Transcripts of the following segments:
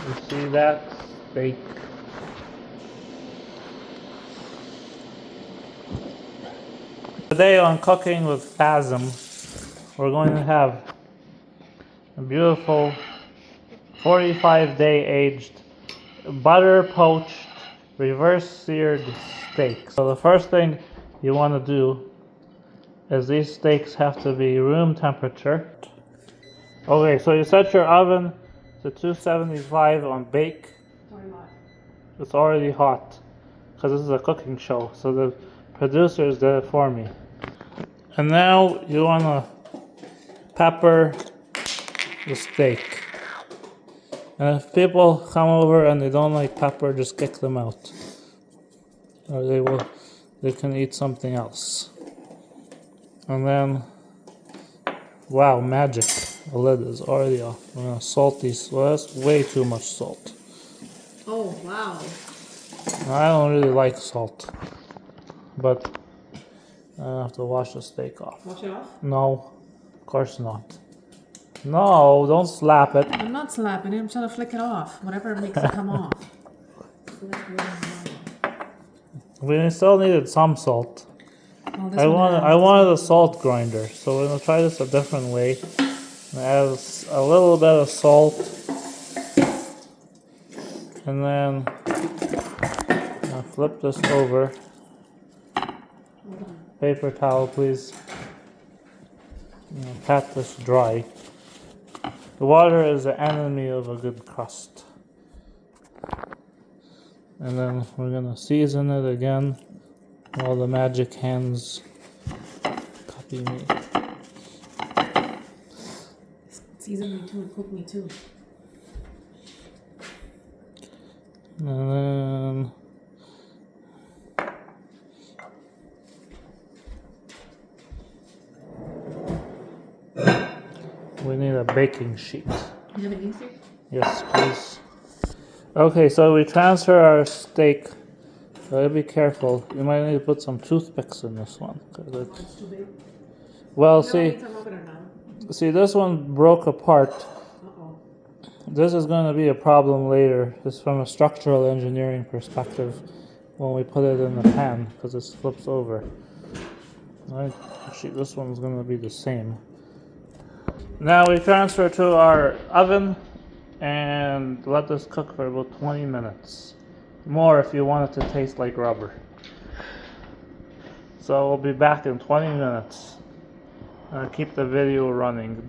You see that steak? Today on Cooking with Phasm, we're going to have a beautiful 45-day aged butter-poached reverse seared steak. So the first thing you want to do is these steaks have to be room temperature. Okay, so you set your oven to 275 on bake. It's already hot because this is a cooking show, so the producers did it for me. And now you want to pepper the steak. And if people come over and they don't like pepper, just kick them out, or they can eat something else. And then, wow, magic! The lid is already off. I'm gonna salt these. Well, that's way too much salt. Oh wow! I don't really like salt, but I have to wash the steak off. Wash it off? No, of course not. No, don't slap it. I'm not slapping it. I'm trying to flick it off. Whatever makes it come off. We still needed some salt. Oh, I wanted a salt grinder, so we're gonna try this a different way. Add a little bit of salt, and then I'll flip this over. Paper towel, please. Pat this dry. The water is the enemy of a good crust. And then we're gonna season it again. All the magic hands copy me. Season me too and cook me too. And then we need a baking sheet. You have an easy? Yes, please. Okay, so we transfer our steak. So be careful. You might need to put some toothpicks in this one. It's too big. Well, No, see, I'm open or not. see, this one broke apart. Uh-oh. This is going to be a problem later. It's from a structural engineering perspective when we put it in the pan because it flips over. Right? Actually, this one's going to be the same. Now we transfer to our oven and let this cook for about 20 minutes. More if you want it to taste like rubber. So we'll be back in 20 minutes. Keep the video running.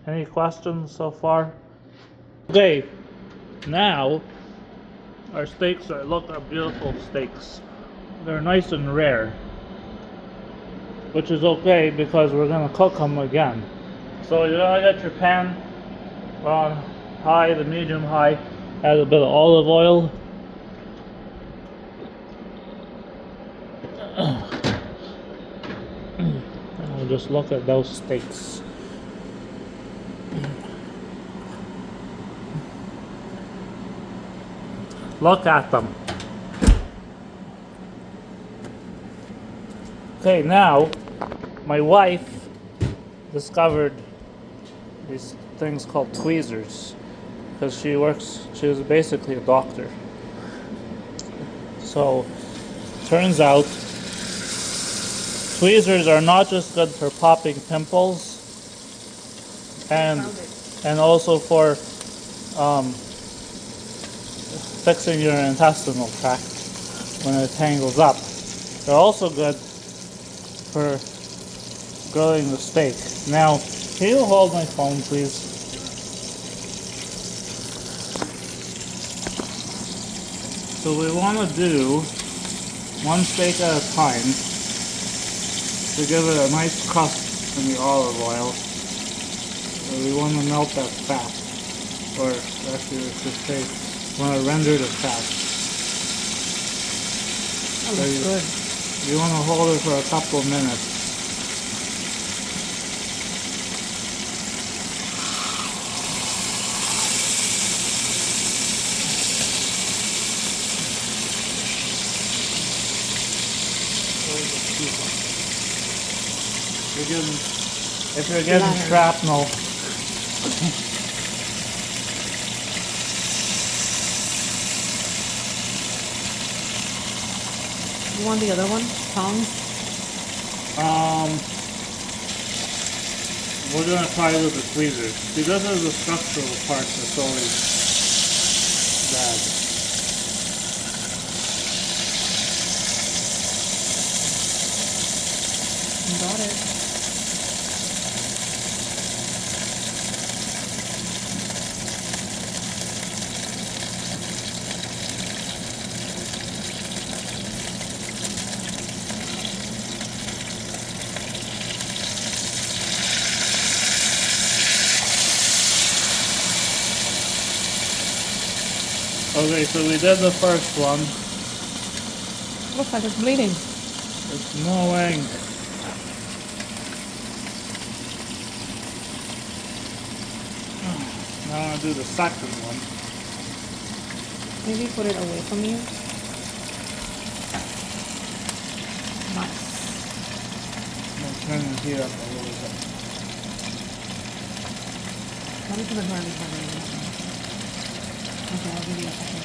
Any questions so far? Okay, now our steaks are beautiful steaks. They're nice and rare, which is okay because we're gonna cook them again. So you're gonna get your pan on high to medium high, add a bit of olive oil. And we'll just look at those steaks. Look at them. Okay, now my wife discovered these things called tweezers because she was basically a doctor. So turns out tweezers are not just good for popping pimples and also for fixing your intestinal tract when it tangles up. They're also good for grilling the steak. Now, can you hold my phone, please? So we want to do one steak at a time to give it a nice crust in the olive oil. So we want to melt that fat, or actually I should say, we want to render the fat. Oh, that's good. You want to hold it for a couple of minutes. If you're getting shrapnel, You want the other one? Tongs? We're gonna try with the tweezers. See, this is the structural part that's always bad. You got it. Okay, so we did the first one. Looks like it's bleeding. It's snowing. Now I'm gonna do the second one. Maybe put it away from you. Nice. I'm gonna turn the heat up a little bit. Let me put the garlic away. Okay, I'll give you a second.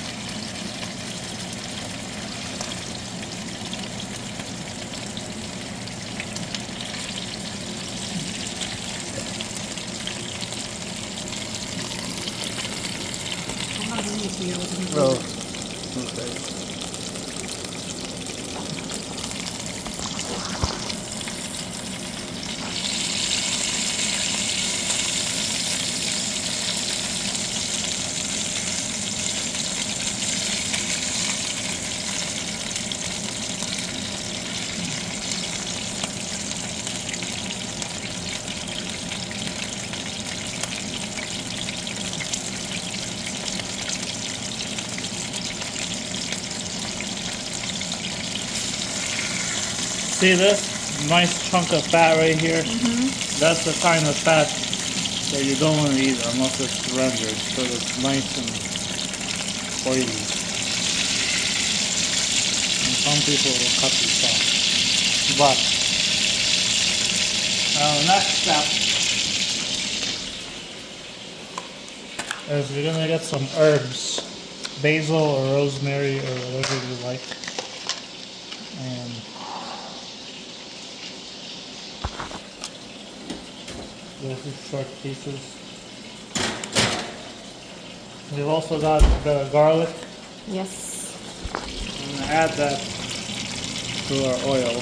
I'm not doing it to you. I wasn't Oh, doing it. okay. See this nice chunk of fat right here? That's the kind of fat that you don't want to eat unless it's rendered, so it's nice and oily. And some people will cut this off. But now the next step is you're gonna get some herbs, basil or rosemary or whatever you like, and those are short pieces. We've also got the garlic. Yes. I'm gonna add that to our oil.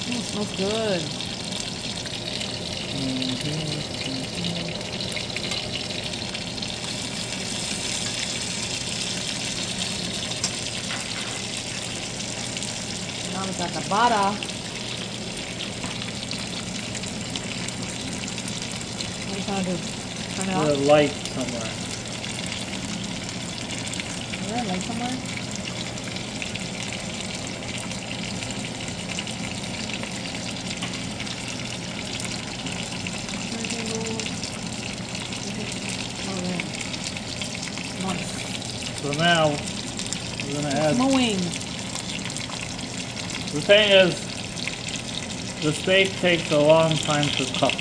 Oh, it smells good. Now we got the butter. What are you trying to do? Turn it Put a off? light somewhere. Is there a light somewhere? Oh, yeah. Nice. So now we're gonna add. Mowing. The thing is, the steak takes a long time to cook.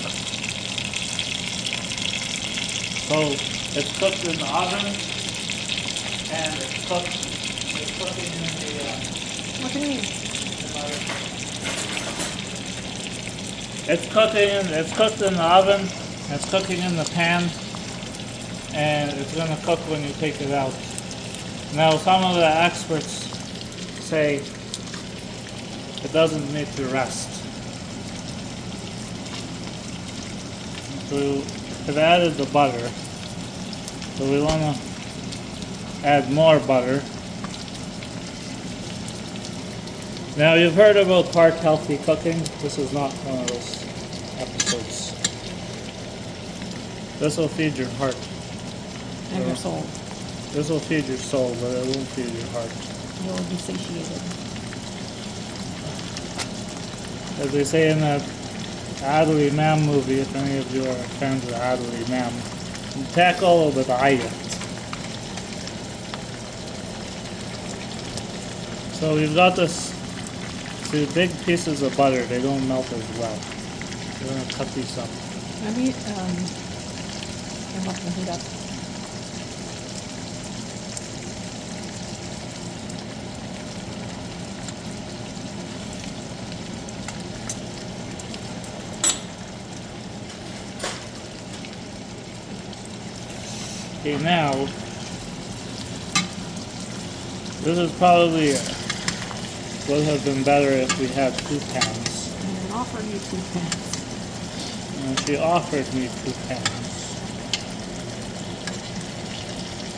So it's cooked in the oven, and it's cooking in the. What do you mean? It's cooked in the oven. It's cooking in the pan, and it's gonna cook when you take it out. Now, some of the experts say it doesn't need to rest. So I've added the butter. So we want to add more butter. Now you've heard about heart healthy cooking. This is not one of those episodes. This will feed your heart. And your soul. This will feed your soul, but it won't feed your heart. You will be satiated. As they say in that Adel Imam movie, if any of you are fans of Adel Imam, تاكل وبتعيط. So we've got this, see, big pieces of butter, they don't melt as well. We're gonna cut these up. Maybe I'm not gonna do that. Okay, now, this is probably would have been better if we had 2 pans. And offered you 2 pans. And she offered me 2 pans.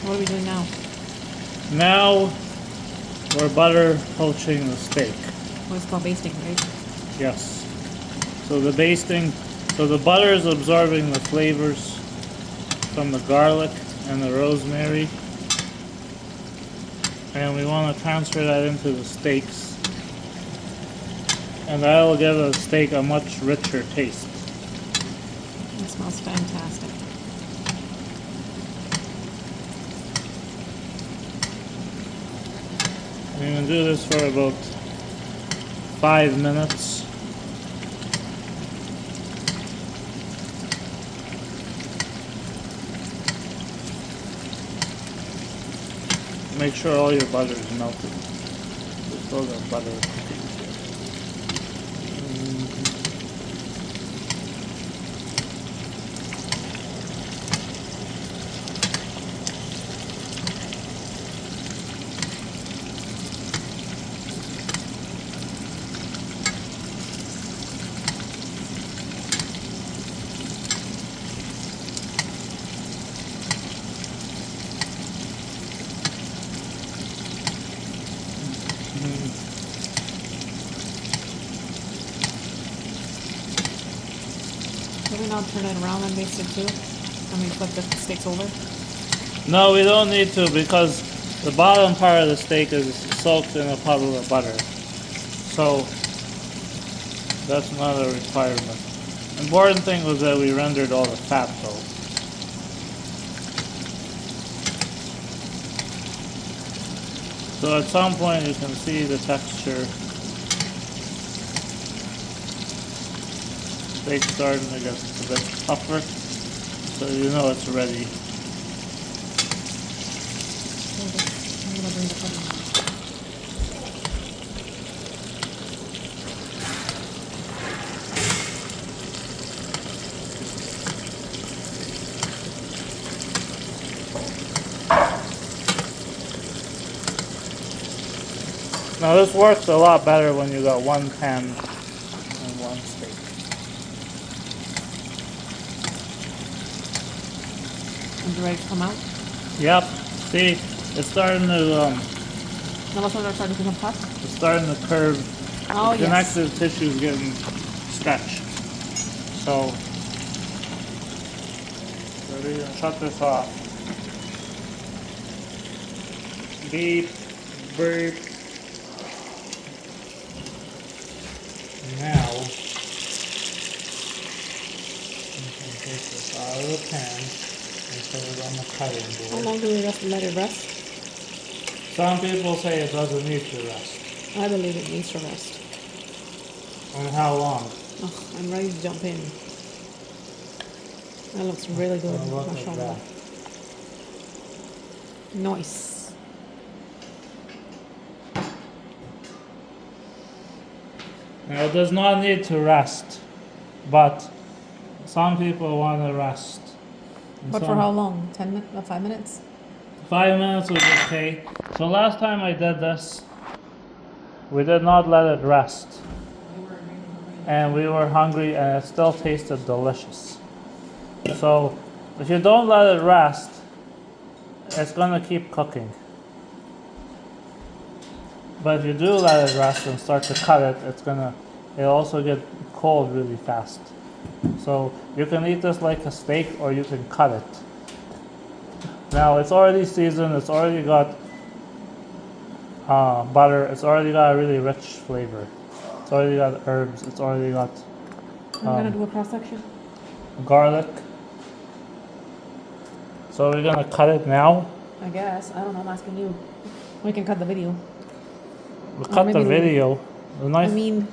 What are we doing now? Now, we're butter poaching the steak. Oh, it's called basting, right? Yes. So the basting, so the butter is absorbing the flavors from the garlic and the rosemary. And we want to transfer that into the steaks. And that will give the steak a much richer taste. It smells fantastic. We're going to do this for about 5 minutes. Make sure all your butter is melted. There's still got butter cooking here. Can we not turn it around and baste it too? I mean, flip the steaks over? No, we don't need to because the bottom part of the steak is soaked in a puddle of butter. So that's not a requirement. Important thing was that we rendered all the fat though. So at some point you can see the texture. Steak starting to get a bit tougher, so you know it's ready. I'm gonna bring the pudding. Now this works a lot better when you got 1 pan and 1 steak. Is it ready to come out? Yep. See, it's starting to Now what's when they're starting to become hot? it's starting to curve. Oh, The yes. connective tissue is getting stretched. So we're gonna shut this off. Beep, beep. Now you can take this out of the pan and put it on the cutting How board. long do we let it rest? Some people say it doesn't need to rest. I believe it needs to rest. And how long? Oh, I'm ready to jump in. That looks really good. Oh, look at Mashallah. that. Nice. Now, it does not need to rest, but some people want to rest. And But for some- how long? 10 minutes? 5 minutes? 5 minutes was okay. So last time I did this, we did not let it rest. And we were hungry and it still tasted delicious. So if you don't let it rest, it's gonna keep cooking. But if you do let it rest and start to cut it, it'll also get cold really fast. So you can eat this like a steak or you can cut it. Now it's already seasoned, it's already got butter, it's already got a really rich flavor. It's already got herbs, it's already got I'm gonna do a cross section. garlic. So we're gonna cut it now. I guess. I don't know. I'm asking you. We can cut the video. We cut the maybe we- video. The I knife. mean,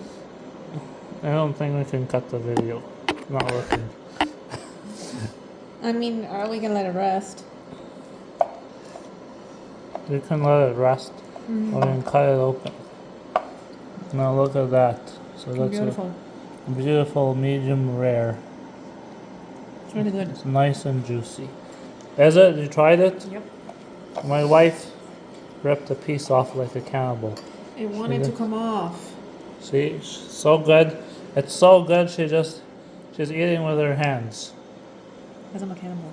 I don't think we can cut the video. Not working. are we gonna let it rest? You can let it rest. Or you can cut it open. Now look at that. So that's Beautiful. a beautiful medium rare. It's really good. It's nice and juicy. Is it? You tried it? Yep. My wife ripped a piece off like a cannibal. It wanted to come off. See, so good. It's so good. She's eating with her hands. Because I'm a cannibal.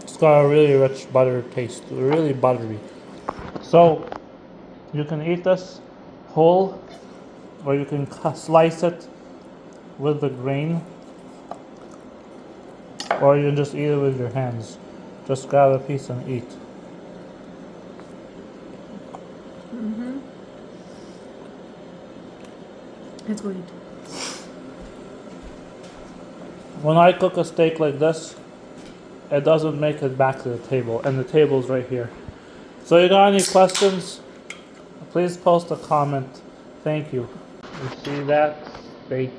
It's got a really rich butter taste, really buttery. So you can eat this whole, or you can slice it with the grain, or you can just eat it with your hands. Just grab a piece and eat. It's good. When I cook a steak like this, it doesn't make it back to the table, and the table's right here. So you got any questions? Please post a comment. Thank you. You see that? Steak.